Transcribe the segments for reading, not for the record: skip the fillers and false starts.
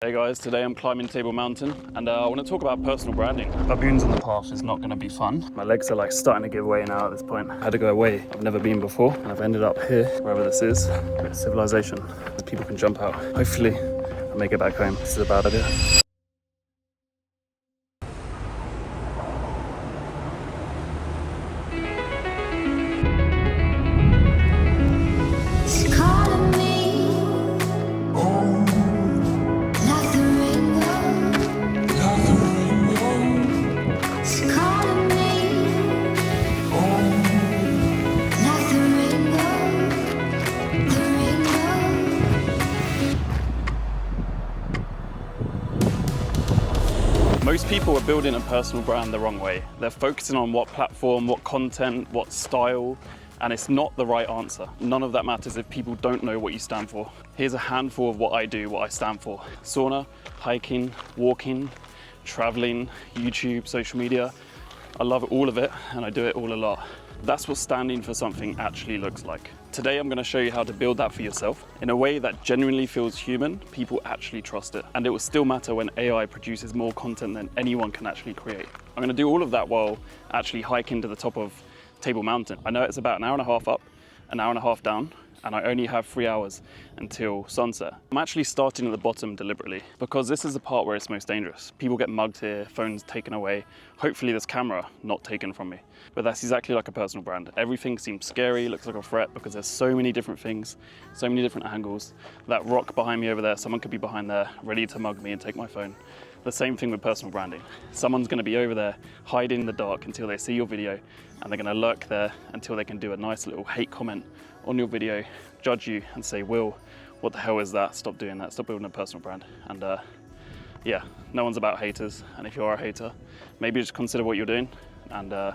Hey guys, today I'm climbing Table Mountain and I want to talk about personal branding. Baboons on the path is not going to be fun. My legs are like starting to give way now at this point. I had to go away I've never been before and I've ended up here, wherever this is, with civilization. People can jump out. Hopefully I'll make it back home. This is a bad idea. Most people are building a personal brand the wrong way. They're focusing on what platform, what content, what style, and it's not the right answer. None of that matters if people don't know what you stand for. Here's a handful of what I do, what I stand for. Sauna, hiking, walking, traveling, YouTube, social media. I love all of it and I do it all a lot. That's what standing for something actually looks like. Today I'm going to show you how to build that for yourself in a way that genuinely feels human, people actually trust it, and it will still matter when AI produces more content than anyone can actually create. I'm going to do all of that while actually hiking to the top of Table Mountain. I know it's about an hour and a half up, an hour and a half down, and I only have 3 hours until sunset. I'm actually starting at the bottom deliberately because this is the part where it's most dangerous. People get mugged here, phones taken away, hopefully this camera not taken from me. But that's exactly like a personal brand. Everything seems scary, looks like a threat because there's so many different things, so many different angles. That rock behind me over there, someone could be behind there, ready to mug me and take my phone. The same thing with personal branding. Someone's gonna be over there, hiding in the dark until they see your video, and they're gonna lurk there until they can do a nice little hate comment on your video, judge you and say, Will, what the hell is that? Stop doing that, stop building a personal brand. And yeah, no one's about haters. And if you are a hater, maybe just consider what you're doing. And yeah,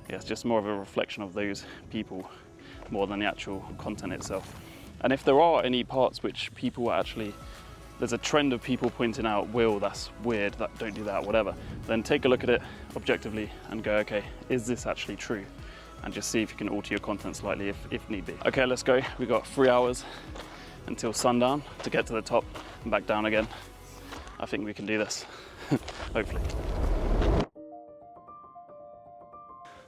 it's just more of a reflection of those people more than the actual content itself. And if there are any parts which people actually, there's a trend of people pointing out, Will, that's weird, don't do that, whatever, then take a look at it objectively and go, okay, is this actually true? And just see if you can alter your content slightly if need be. Okay, let's go. We've got 3 hours until sundown to get to the top and back down again. I think we can do this, hopefully.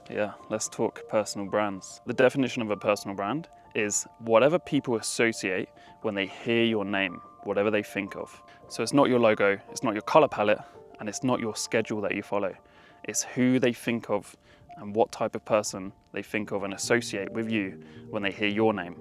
Yeah, let's talk personal brands. The definition of a personal brand is whatever people associate when they hear your name, whatever they think of. So it's not your logo, it's not your color palette, and it's not your schedule that you follow. It's who they think of and what type of person they think of and associate with you when they hear your name.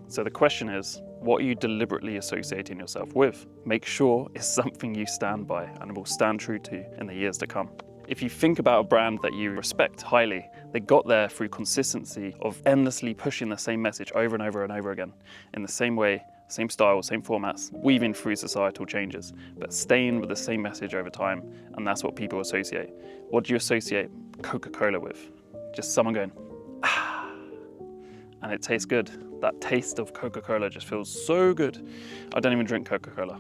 So the question is, what are you deliberately associating yourself with? Make sure it's something you stand by and will stand true to in the years to come. If you think about a brand that you respect highly, they got there through consistency of endlessly pushing the same message over and over and over again in the same way, same style, same formats, weaving through societal changes, but staying with the same message over time, and that's what people associate. What do you associate Coca-Cola with? Just someone going, ah, and it tastes good. That taste of Coca-Cola just feels so good. I don't even drink Coca-Cola,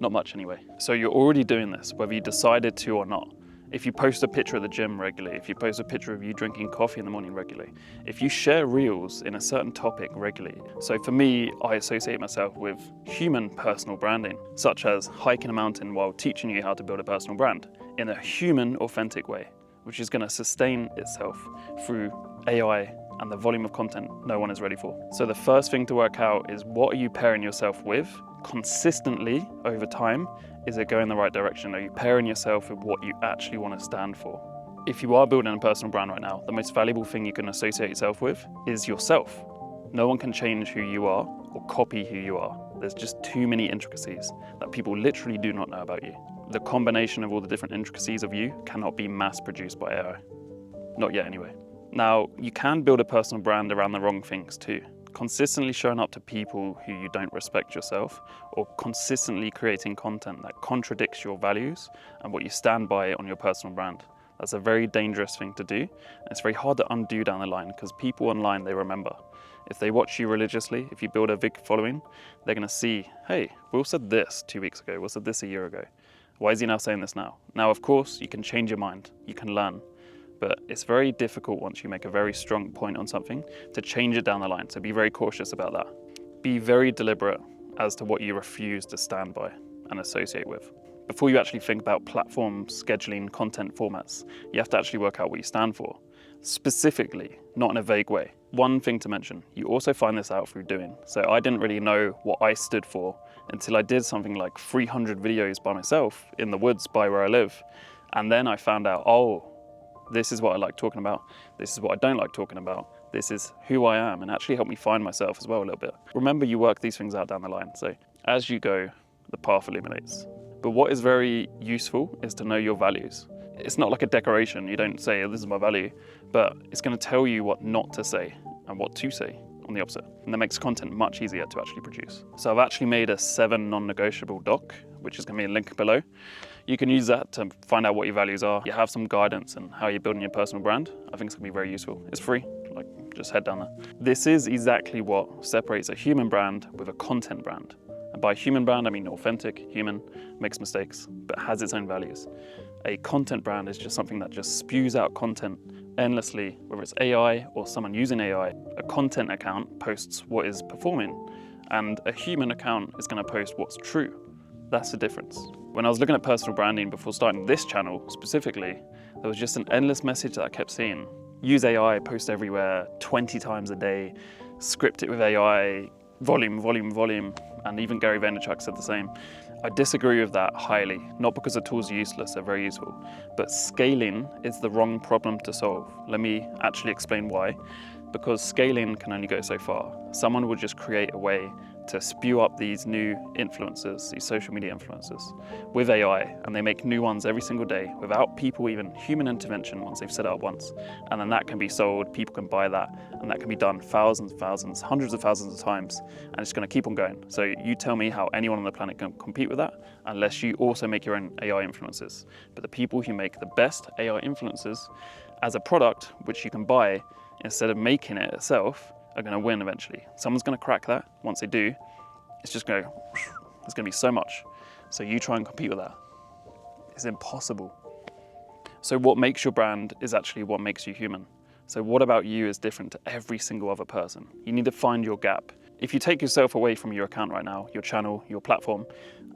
not much anyway. So you're already doing this, whether you decided to or not. If you post a picture at the gym regularly, if you post a picture of you drinking coffee in the morning regularly, if you share reels in a certain topic regularly. So for me, I associate myself with human personal branding, such as hiking a mountain while teaching you how to build a personal brand in a human, authentic way, which is going to sustain itself through AI and the volume of content no one is ready for. So the first thing to work out is, what are you pairing yourself with consistently over time? Is it going the right direction? Are you pairing yourself with what you actually want to stand for? If you are building a personal brand right now, the most valuable thing you can associate yourself with is yourself. No one can change who you are or copy who you are. There's just too many intricacies that people literally do not know about you. The combination of all the different intricacies of you cannot be mass produced by AI. Not yet anyway. Now, you can build a personal brand around the wrong things too. Consistently showing up to people who you don't respect yourself, or consistently creating content that contradicts your values and what you stand by on your personal brand. That's a very dangerous thing to do. And it's very hard to undo down the line because people online, they remember. If they watch you religiously, if you build a big following, they're gonna see, hey, Will said this 2 weeks ago, Will said this a year ago. Why is he now saying this now? Now, of course, you can change your mind, you can learn. But it's very difficult once you make a very strong point on something to change it down the line. So be very cautious about that. Be very deliberate as to what you refuse to stand by. and associate with. Before you actually think about platform scheduling content formats, you have to actually work out what you stand for. Specifically, not in a vague way. One thing to mention, you also find this out through doing. So I didn't really know what I stood for until I did something like 300 videos by myself in the woods by where I live. And then I found out, oh, this is what I like talking about. This is what I don't like talking about. This is who I am, and actually helped me find myself as well a little bit. Remember, you work these things out down the line. So as you go, the path illuminates. But what is very useful is to know your values. It's not like a decoration. You don't say, oh, this is my value, but it's going to tell you what not to say and what to say on the opposite. And that makes content much easier to actually produce. So I've actually made a 7 non-negotiable doc, which is going to be a link below. You can use that to find out what your values are. You have some guidance on how you're building your personal brand. I think it's going to be very useful. It's free, like just head down there. This is exactly what separates a human brand with a content brand. And by human brand, I mean authentic, human, makes mistakes, but has its own values. A content brand is just something that just spews out content endlessly, whether it's AI or someone using AI. A content account posts what is performing, and a human account is going to post what's true. That's the difference. When I was looking at personal branding before starting this channel specifically, there was just an endless message that I kept seeing. Use AI, post everywhere, 20 times a day, script it with AI, volume, volume, volume, and even Gary Vaynerchuk said the same. I disagree with that highly, not because the tools are useless, they're very useful, but scaling is the wrong problem to solve. Let me actually explain why. Because scaling can only go so far. Someone will just create a way to spew up these new influencers, these social media influencers, with AI, and they make new ones every single day without people, even human intervention, once they've set it up once. And then that can be sold, people can buy that, and that can be done thousands, hundreds of thousands of times, and it's gonna keep on going. So you tell me how anyone on the planet can compete with that, unless you also make your own AI influencers. But the people who make the best AI influencers as a product, which you can buy, instead of making it itself, are going to win eventually. Someone's going to crack that. Once they do, it's just going to, there's going to be so much. So you try and compete with that. It's impossible. So what makes your brand is actually what makes you human. So what about you is different to every single other person? You need to find your gap. If you take yourself away from your account right now, your channel, your platform,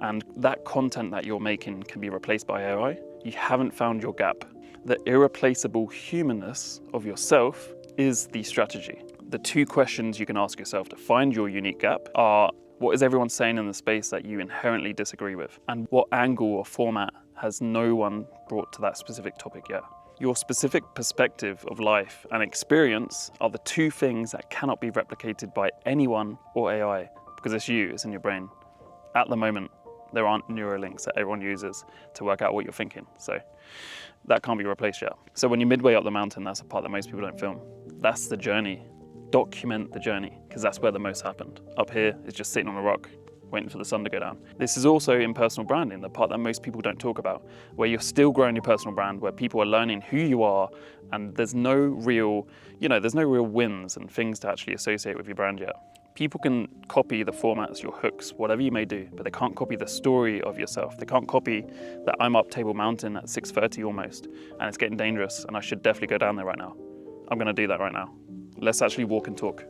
and that content that you're making can be replaced by AI, you haven't found your gap. The irreplaceable humanness of yourself is the strategy. The 2 questions you can ask yourself to find your unique gap are, what is everyone saying in the space that you inherently disagree with? And what angle or format has no one brought to that specific topic yet? Your specific perspective of life and experience are the 2 things that cannot be replicated by anyone or AI, because it's you, it's in your brain. At the moment, there aren't neural links that everyone uses to work out what you're thinking. So that can't be replaced yet. So when you're midway up the mountain, that's a part that most people don't film. That's the journey. Document the journey, because that's where the most happened. Up here is just sitting on a rock, waiting for the sun to go down. This is also in personal branding, the part that most people don't talk about, where you're still growing your personal brand, where people are learning who you are, and there's no real, there's no real wins and things to actually associate with your brand yet. People can copy the formats, your hooks, whatever you may do, but they can't copy the story of yourself. They can't copy that I'm up Table Mountain at 6:30 almost, and it's getting dangerous, and I should definitely go down there right now. I'm gonna do that right now. Let's actually walk and talk.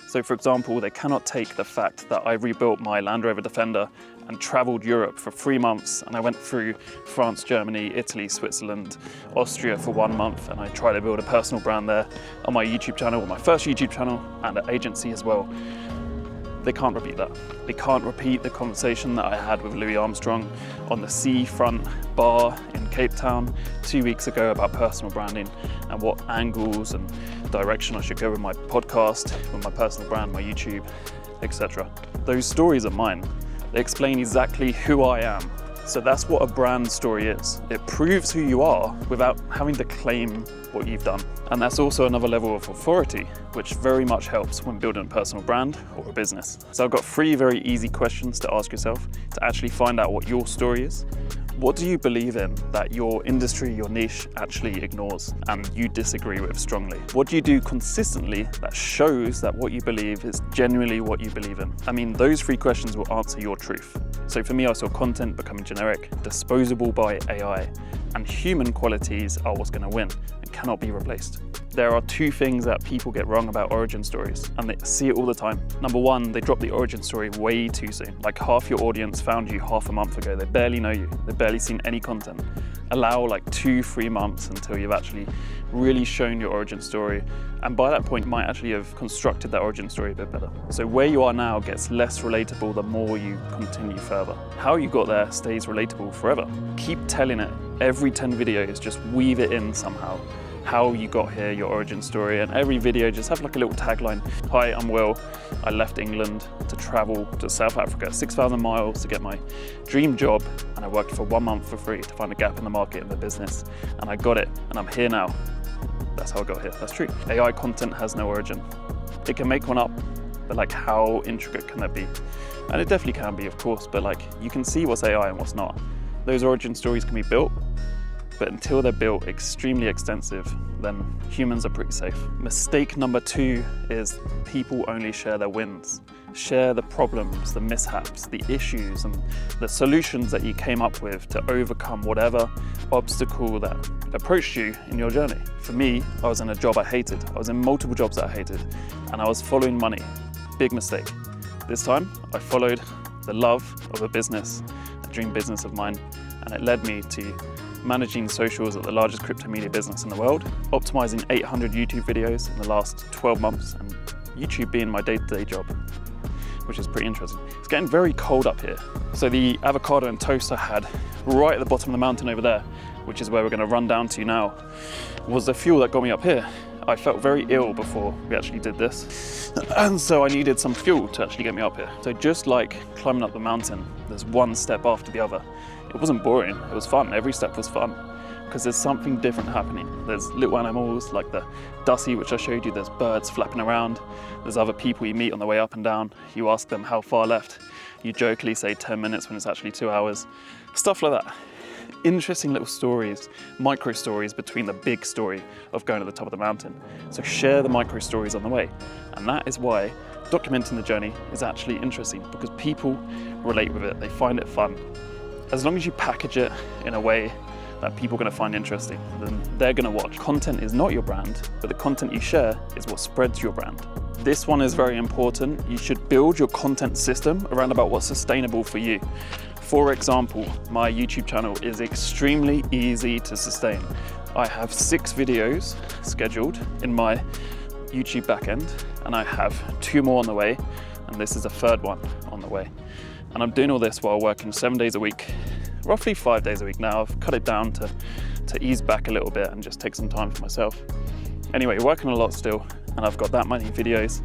So for example, they cannot take the fact that I rebuilt my Land Rover Defender and traveled Europe for 3 months, and I went through France, Germany, Italy, Switzerland, Austria for 1 month, and I tried to build a personal brand there on my YouTube channel, my first YouTube channel, and an agency as well. They can't repeat that. They can't repeat the conversation that I had with Louis Armstrong on the seafront bar in Cape Town 2 weeks ago about personal branding and what angles and direction I should go with my podcast, with my personal brand, my YouTube, etc. Those stories are mine. They explain exactly who I am. So that's what a brand story is. It proves who you are without having to claim what you've done. And that's also another level of authority, which very much helps when building a personal brand or a business. So I've got 3 very easy questions to ask yourself to actually find out what your story is. What do you believe in that your industry, your niche actually ignores and you disagree with strongly? What do you do consistently that shows that what you believe is genuinely what you believe in? I mean, those 3 questions will answer your truth. So for me, I saw content becoming generic, disposable by AI, and human qualities are what's going to win. And cannot be replaced. There are two things that people get wrong about origin stories, and they see it all the time. Number one, they drop the origin story way too soon. Like half your audience found you half a month ago. They barely know you. They've barely seen any content. Allow like 2-3 months until you've actually really shown your origin story. And by that point, you might actually have constructed that origin story a bit better. So where you are now gets less relatable the more you continue further. How you got there stays relatable forever. Keep telling it. Every 10 videos, just weave it in somehow. How you got here, your origin story, and every video just have like a little tagline. Hi, I'm Will. I left England to travel to South Africa, 6,000 miles to get my dream job, and I worked for 1 month for free to find a gap in the market in the business, and I got it, and I'm here now. That's how I got here. That's true. AI content has no origin. It can make one up, but like how intricate can that be? And it definitely can be, of course, but like you can see what's AI and what's not. Those origin stories can be built, but until they're built extremely extensive, then humans are pretty safe. Mistake number 2 is people only share their wins. Share the problems, the mishaps, the issues, and the solutions that you came up with to overcome whatever obstacle that approached you in your journey. For me, I was in a job I hated. I was in multiple jobs that I hated, and I was following money. Big mistake. This time, I followed the love of a business, a dream business of mine, and it led me to managing socials at the largest crypto media business in the world, optimizing 800 YouTube videos in the last 12 months, and YouTube being my day-to-day job, which is pretty interesting. It's getting very cold up here. So the avocado and toast I had right at the bottom of the mountain over there, which is where we're gonna run down to now, was the fuel that got me up here. I felt very ill before we actually did this, and so I needed some fuel to actually get me up here. So just like climbing up the mountain, there's one step after the other. It wasn't boring, it was fun. Every step was fun because there's something different happening. There's little animals like the Dussie, which I showed you. There's birds flapping around. There's other people you meet on the way up and down. You ask them how far left. You jokingly say 10 minutes when it's actually 2 hours. Stuff like that. Interesting little stories, micro stories between the big story of going to the top of the mountain. So share the micro stories on the way. And that is why documenting the journey is actually interesting, because people relate with it. They find it fun. As long as you package it in a way that people are going to find interesting, then they're going to watch. Content is not your brand, but the content you share is what spreads your brand. This one is very important. You should build your content system around about what's sustainable for you. For example, my YouTube channel is extremely easy to sustain. I have 6 videos scheduled in my YouTube backend, and I have 2 more on the way, and this is a 3rd one on the way. And I'm doing all this while working 7 days a week, roughly 5 days a week now. I've cut it down to ease back a little bit and just take some time for myself. Anyway, working a lot still, and I've got that many videos.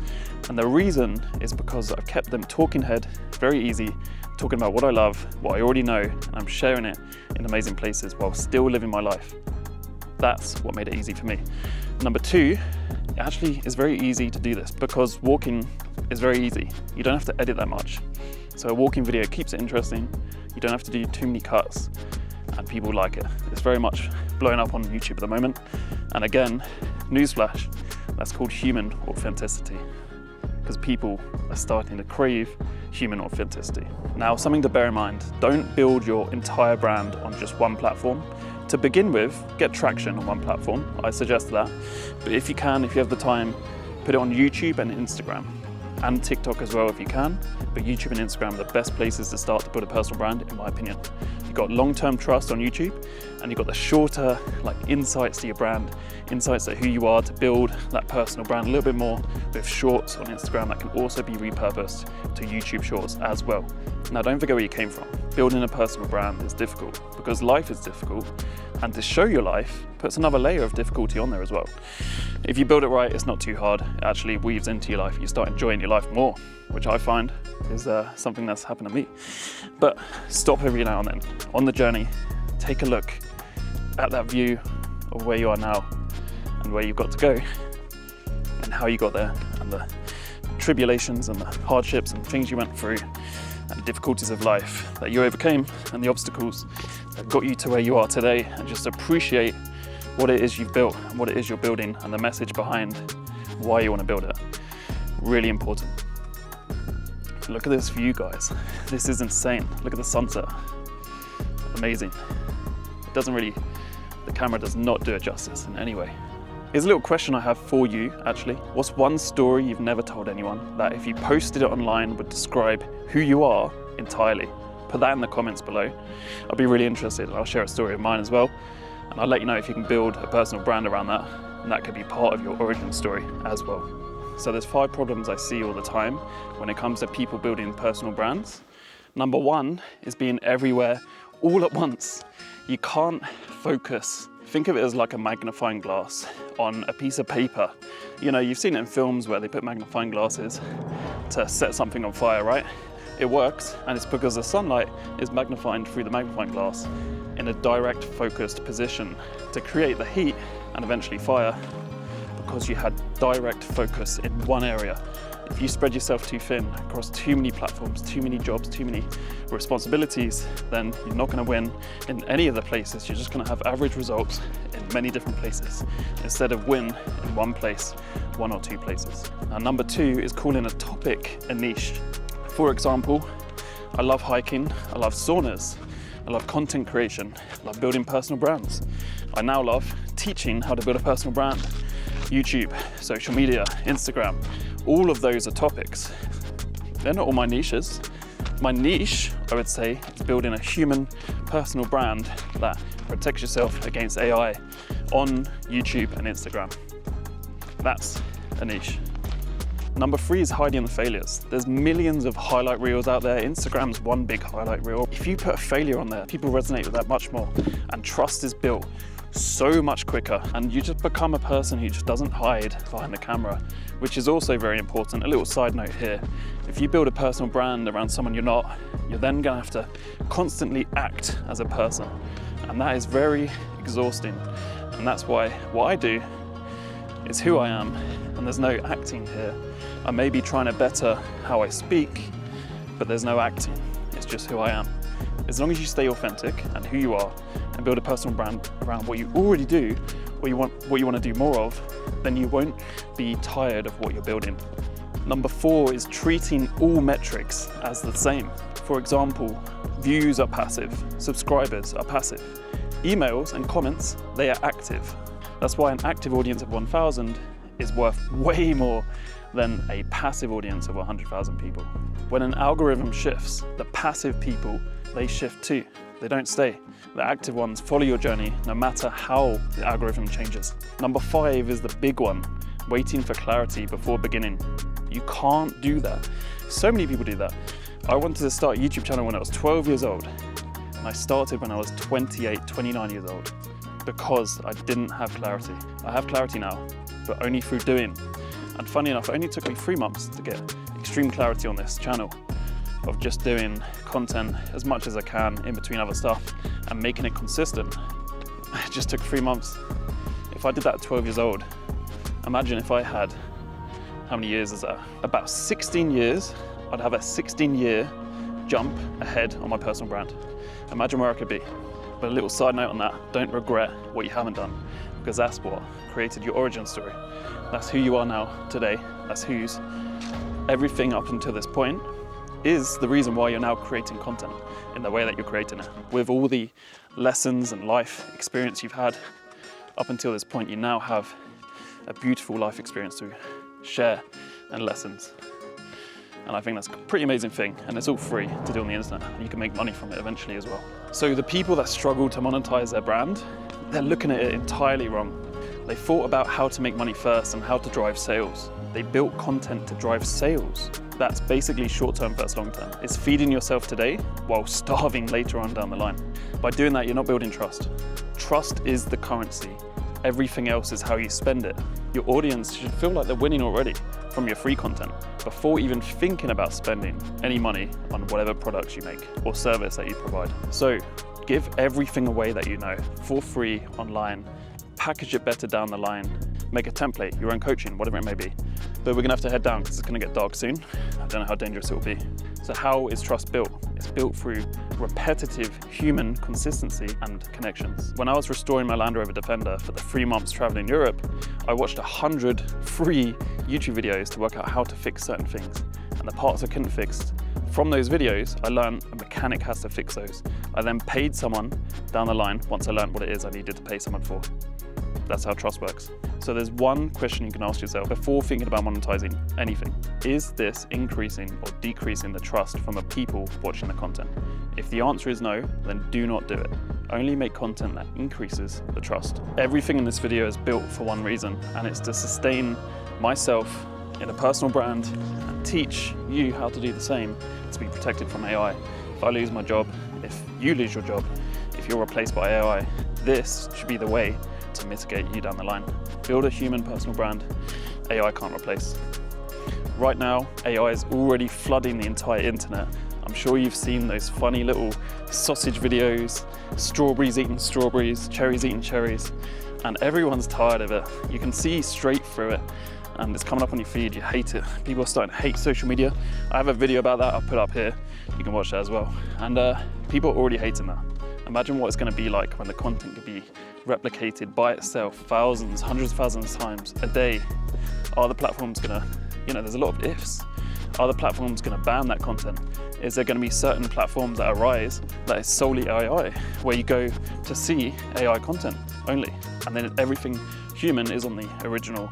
And the reason is because I've kept them talking head, very easy, talking about what I love, what I already know, and I'm sharing it in amazing places while still living my life. That's what made it easy for me. Number 2, it actually is very easy to do this because walking is very easy. You don't have to edit that much. So a walking video keeps it interesting. You don't have to do too many cuts, and people like it. It's very much blowing up on YouTube at the moment. And again, newsflash, that's called human authenticity, because people are starting to crave human authenticity. Now, something to bear in mind, don't build your entire brand on just one platform. To begin with, get traction on one platform. I suggest that. But if you can, if you have the time, put it on YouTube and Instagram. And TikTok as well if you can, but YouTube and Instagram are the best places to start to build a personal brand, in my opinion. You've got long-term trust on YouTube, and you've got the shorter like insights to your brand, insights to who you are, to build that personal brand a little bit more with shorts on Instagram that can also be repurposed to YouTube shorts as well. Now, don't forget where you came from. Building a personal brand is difficult because life is difficult, and to show your life puts another layer of difficulty on there as well. If you build it right, it's not too hard. It actually weaves into your life. You start enjoying your life more, which I find is something that's happened to me. But stop every now and then on the journey, take a look at that view of where you are now and where you've got to go and how you got there, and the tribulations and the hardships and things you went through and the difficulties of life that you overcame, and the obstacles that got you to where you are today, and just appreciate what it is you've built and what it is you're building and the message behind why you want to build it. Really important. Look at this view, guys. This is insane. Look at the sunset. Amazing. It doesn't really, the camera does not do it justice in any way. Here's a little question I have for you, actually. What's one story you've never told anyone that if you posted it online would describe who you are entirely? Put that in the comments below. I'll be really interested. I'll share a story of mine as well. And I'll let you know if you can build a personal brand around that. And that could be part of your origin story as well. So there's 5 problems I see all the time when it comes to people building personal brands. Number 1 is being everywhere all at once. You can't focus. Think of it as like a magnifying glass on a piece of paper. You know, you've seen it in films where they put magnifying glasses to set something on fire, right? It works, and it's because the sunlight is magnifying through the magnifying glass in a direct focused position to create the heat and eventually fire, because you had direct focus in one area. If you spread yourself too thin across too many platforms, too many jobs, too many responsibilities, then you're not going to win in any of the places. You're just going to have average results in many different places instead of win in one place, 1 or 2 places. Now, number 2 is calling a topic a niche. For example, I love hiking, I love saunas, I love content creation, I love building personal brands. I now love teaching how to build a personal brand. YouTube, social media, Instagram, all of those are topics. They're not all my niches. My niche, I would say, is building a human personal brand that protects yourself against AI on YouTube and Instagram. That's a niche. Number 3 is hiding the failures. There's millions of highlight reels out there. Instagram's one big highlight reel. If you put a failure on there, people resonate with that much more, and trust is built so much quicker, and you just become a person who just doesn't hide behind the camera, which is also very important. A little side note here: if you build a personal brand around someone you're not, you're then gonna have to constantly act as a person, and that is very exhausting. And that's why what I do is who I am, and there's no acting here. I may be trying to better how I speak, but there's no acting. It's just who I am. As long as you stay authentic and who you are, and build a personal brand around what you already do, what you want to do more of, then you won't be tired of what you're building. Number 4 is treating all metrics as the same. For example, views are passive, subscribers are passive, emails and comments, they are active. That's why an active audience of 1,000 is worth way more than a passive audience of 100,000 people. When an algorithm shifts, the passive people, they shift too. They don't stay. The active ones follow your journey no matter how the algorithm changes. Number 5 is the big one: waiting for clarity before beginning. You can't do that. So many people do that. I wanted to start a YouTube channel when I was 12 years old, and I started when I was 28, 29 years old, because I didn't have clarity. I have clarity now, but only through doing. And funny enough, it only took me 3 months to get extreme clarity on this channel, of just doing content as much as I can in between other stuff and making it consistent. It just took 3 months. If I did that at 12 years old, imagine if I had, how many years is that? About 16 years, I'd have a 16-year jump ahead on my personal brand. Imagine where I could be. But a little side note on that, don't regret what you haven't done, because that's what created your origin story. That's who you are now, today. That's who's everything up until this point is the reason why you're now creating content in the way that you're creating it. With all the lessons and life experience you've had up until this point, you now have a beautiful life experience to share and lessons. And I think that's a pretty amazing thing, and it's all free to do on the internet, and you can make money from it eventually as well. So the people that struggle to monetize their brand, they're looking at it entirely wrong. They thought about how to make money first and how to drive sales. They built content to drive sales. That's basically short-term versus long-term. It's feeding yourself today while starving later on down the line. By doing that, you're not building trust. Trust is the currency. Everything else is how you spend it. Your audience should feel like they're winning already from your free content before even thinking about spending any money on whatever products you make or service that you provide. So give everything away that you know for free online. Package it better down the line. Make a template, your own coaching, whatever it may be. But we're gonna have to head down because it's gonna get dark soon. I don't know how dangerous it will be. So how is trust built? It's built through repetitive human consistency and connections. When I was restoring my Land Rover Defender for the 3 months traveling Europe, I watched 100 free YouTube videos to work out how to fix certain things. And the parts I couldn't fix, from those videos, I learned a mechanic has to fix those. I then paid someone down the line once I learned what it is I needed to pay someone for. That's how trust works. So there's one question you can ask yourself before thinking about monetizing anything. Is this increasing or decreasing the trust from the people watching the content? If the answer is no, then do not do it. Only make content that increases the trust. Everything in this video is built for one reason, and it's to sustain myself in a personal brand and teach you how to do the same to be protected from AI. If I lose my job, if you lose your job, if you're replaced by AI, this should be the way to mitigate you down the line. Build a human personal brand AI can't replace. Right now, AI is already flooding the entire internet. I'm sure you've seen those funny little sausage videos, strawberries eating strawberries, cherries eating cherries, and everyone's tired of it. You can see straight through it, and it's coming up on your feed. You hate it. People are starting to hate social media. I have a video about that I'll put up here. You can watch that as well. And people are already hating that. Imagine what it's going to be like when the content could be replicated by itself thousands, hundreds of thousands of times a day. Are the platforms going to, there's a lot of ifs. Are the platforms going to ban that content? Is there going to be certain platforms that arise that is solely AI, where you go to see AI content only, and then everything human is on the original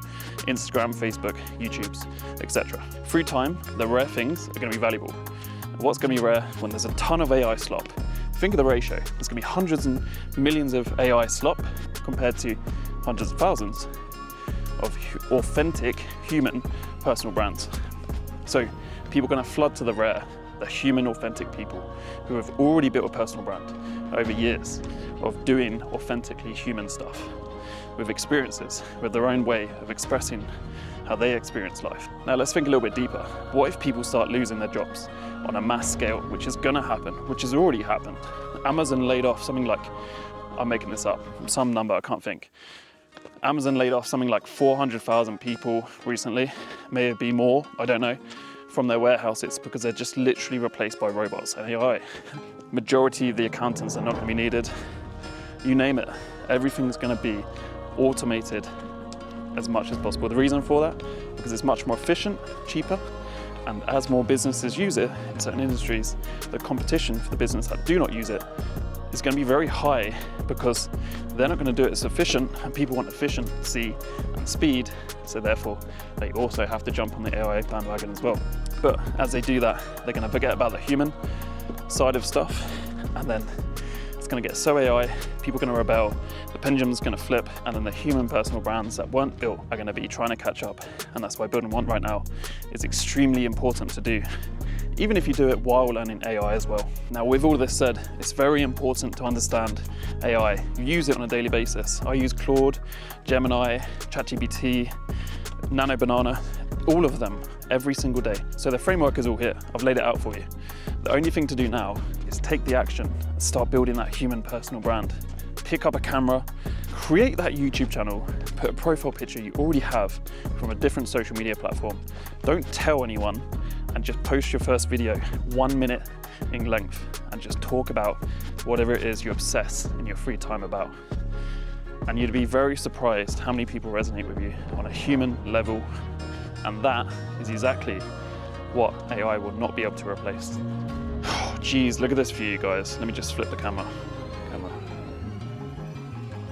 Instagram, Facebook, YouTubes, etc. Through time, the rare things are going to be valuable. What's going to be rare when there's a ton of AI slop? Think of the ratio. There's going to be hundreds and millions of AI slop compared to hundreds of thousands of authentic human personal brands. So people are going to flood to the rare, the human authentic people who have already built a personal brand over years of doing authentically human stuff, with experiences, with their own way of expressing how they experience life. Now let's think a little bit deeper. What if people start losing their jobs on a mass scale, which is gonna happen, which has already happened? Amazon laid off something like, I'm making this up, some number I can't think. Amazon laid off something like 400,000 people recently, maybe more, I don't know, from their warehouses because they're just literally replaced by robots and AI. Majority of the accountants are not gonna be needed. You name it, everything's gonna be automated as much as possible. The reason for that, because it's much more efficient, cheaper, and as more businesses use it in certain industries, the competition for the business that do not use it is going to be very high because they're not going to do it as efficient, and people want efficiency and speed, so therefore they also have to jump on the AI bandwagon as well. But as they do that, they're going to forget about the human side of stuff, and then it's going to get so AI, people are going to rebel, the pendulum's going to flip, and then the human personal brands that weren't built are going to be trying to catch up. And that's why building one right now is extremely important to do, even if you do it while learning AI as well. Now, with all this said, it's very important to understand AI. You use it on a daily basis. I use Claude, Gemini, ChatGPT, Nano Banana, all of them every single day. So the framework is all here. I've laid it out for you. The only thing to do now is take the action and start building that human personal brand. Pick up a camera, create that YouTube channel, put a profile picture you already have from a different social media platform. Don't tell anyone, and just post your first video 1 minute in length and just talk about whatever it is you obsess in your free time about. And you'd be very surprised how many people resonate with you on a human level. And that is exactly what AI will not be able to replace. Oh, geez, look at this view, guys. Let me just flip the camera.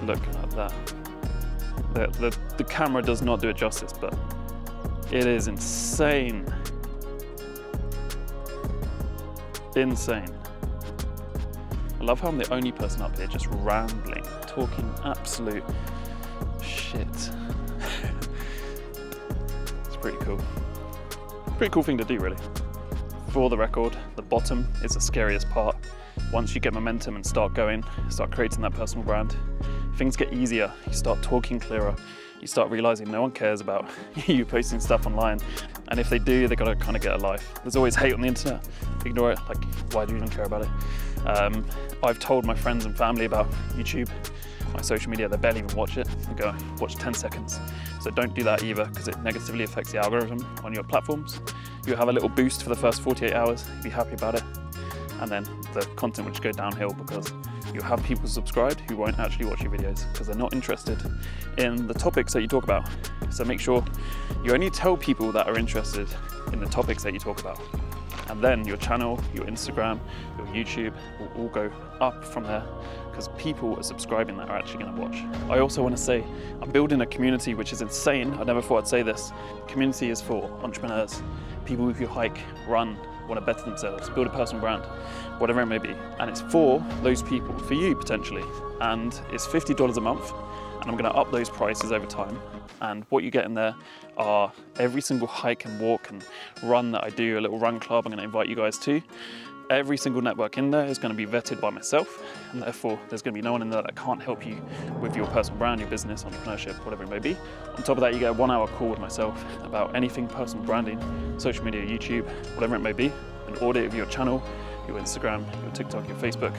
Look at that. The camera does not do it justice, but it is insane. Insane. I love how I'm the only person up here just rambling, talking absolute shit. It's pretty cool. Pretty cool thing to do, really. For the record, the bottom is the scariest part. Once you get momentum and start going, start creating that personal brand, things get easier. You start talking clearer. You start realizing no one cares about you posting stuff online. And if they do, they gotta kind of get a life. There's always hate on the internet. Ignore it, like, why do you even care about it? I've told my friends and family about YouTube, my social media, they barely even watch it. They go, watch 10 seconds. So don't do that either, because it negatively affects the algorithm on your platforms. You'll have a little boost for the first 48 hours, be happy about it. And then the content will just go downhill because you'll have people subscribed who won't actually watch your videos because they're not interested in the topics that you talk about. So make sure you only tell people that are interested in the topics that you talk about. And then your channel, your Instagram, your YouTube will all go up from there because people are subscribing that are actually going to watch. I also want to say I'm building a community which is insane. I never thought I'd say this. Community is for entrepreneurs, people who hike, run, want to better themselves, build a personal brand, whatever it may be. And it's for those people, for you potentially. And it's $50 a month. And I'm going to up those prices over time. And what you get in there are every single hike and walk and run that I do, a little run club I'm going to invite you guys to. Every single network in there is going to be vetted by myself, and therefore there's going to be no one in there that can't help you with your personal brand, your business, entrepreneurship, whatever it may be. On top of that, you get a 1 hour call with myself about anything personal branding, social media, YouTube, whatever it may be, an audit of your channel, your Instagram, your TikTok, your Facebook,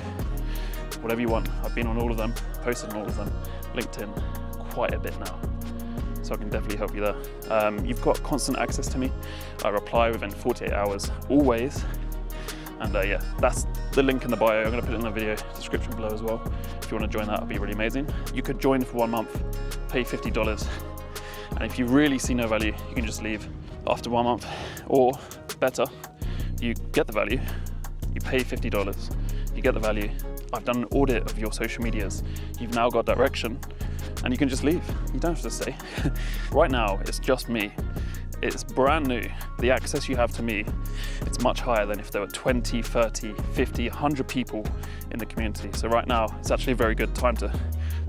whatever you want. I've been on all of them, posted on all of them, LinkedIn, quite a bit now. So I can definitely help you there. You've got constant access to me. I reply within 48 hours, always. And yeah, that's the link in the bio. I'm gonna put it in the video description below as well. If you wanna join that, it'd be really amazing. You could join for 1 month, pay $50. And if you really see no value, you can just leave after 1 month. Or better, you get the value, you pay $50, you get the value. I've done an audit of your social medias. You've now got direction and you can just leave. You don't have to stay. Right now, it's just me. It's brand new. The access you have to me, it's much higher than if there were 20, 30, 50, 100 people in the community. So right now, it's actually a very good time to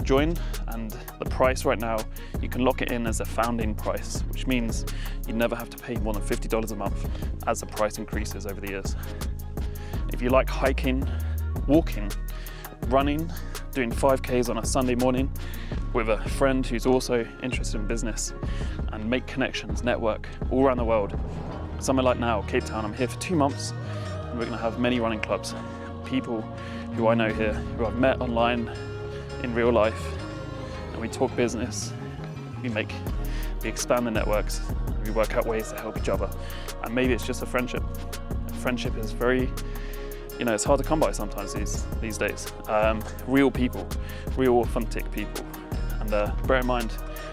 join. And the price right now, you can lock it in as a founding price, which means you never have to pay more than $50 a month as the price increases over the years. If you like hiking, walking, running, doing 5Ks on a Sunday morning with a friend who's also interested in business and make connections, network all around the world. Somewhere like now, Cape Town, I'm here for 2 months and we're gonna have many running clubs. People who I know here, who I've met online in real life, and we talk business, we expand the networks, we work out ways to help each other. And maybe it's just a friendship. Friendship is very, it's hard to come by sometimes these days. Real people, real authentic people. And bear in mind,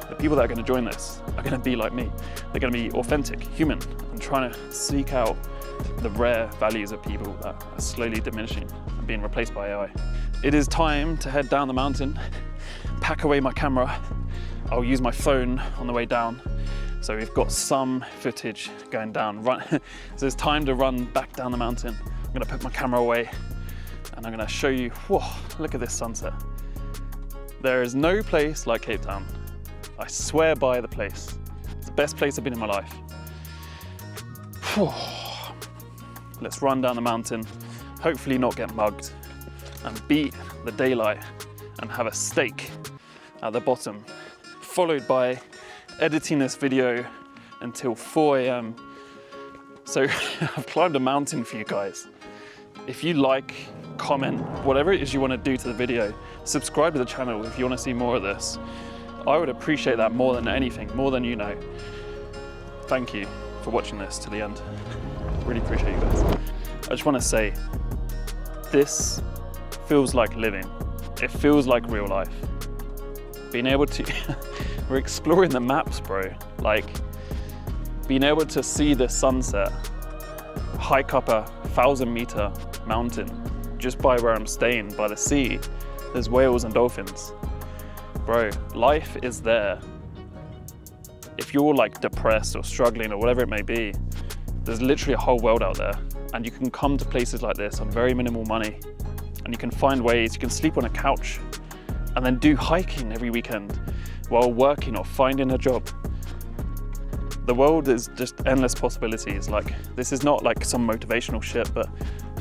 the people that are going to join this are going to be like me. They're going to be authentic, human, and trying to seek out the rare values of people that are slowly diminishing and being replaced by AI. It is time to head down the mountain, pack away my camera. I'll use my phone on the way down. So we've got some footage going down. So it's time to run back down the mountain. I'm gonna put my camera away and I'm gonna show you, whoa, look at this sunset. There is no place like Cape Town. I swear by the place. It's the best place I've been in my life. Whew. Let's run down the mountain, hopefully not get mugged, and beat the daylight and have a steak at the bottom, followed by editing this video until 4 AM. So I've climbed a mountain for you guys. If you like, comment, whatever it is you want to do to the video, subscribe to the channel if you want to see more of this. I would appreciate that more than anything, more than you know. Thank you for watching this to the end. Really appreciate you guys. I just want to say, this feels like living. It feels like real life. Being able to, we're exploring the maps, bro. Like, being able to see the sunset, hike up a 1,000-meter mountain just by where I'm staying, by the sea. There's whales and dolphins. Bro, life is there. If you're like depressed or struggling or whatever it may be, there's literally a whole world out there. And you can come to places like this on very minimal money. And you can find ways, you can sleep on a couch and then do hiking every weekend while working or finding a job. The world is just endless possibilities. Like, this is not like some motivational shit, but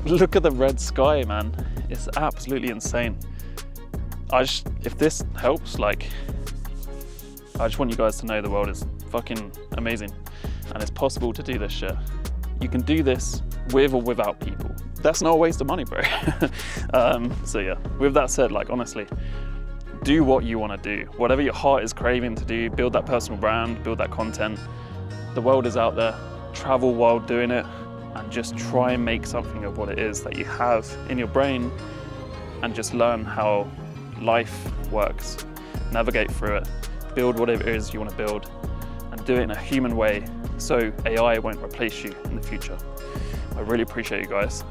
look at the red sky, man. It's absolutely insane. If this helps, like, I just want you guys to know the world is fucking amazing and it's possible to do this shit. You can do this with or without people. That's not a waste of money, bro. So yeah, with that said, like, honestly, do what you want to do. Whatever your heart is craving to do, build that personal brand, build that content. The world is out there. Travel while doing it and just try and make something of what it is that you have in your brain and just learn how life works. Navigate through it. Build whatever it is you want to build and do it in a human way so AI won't replace you in the future. I I really appreciate you guys.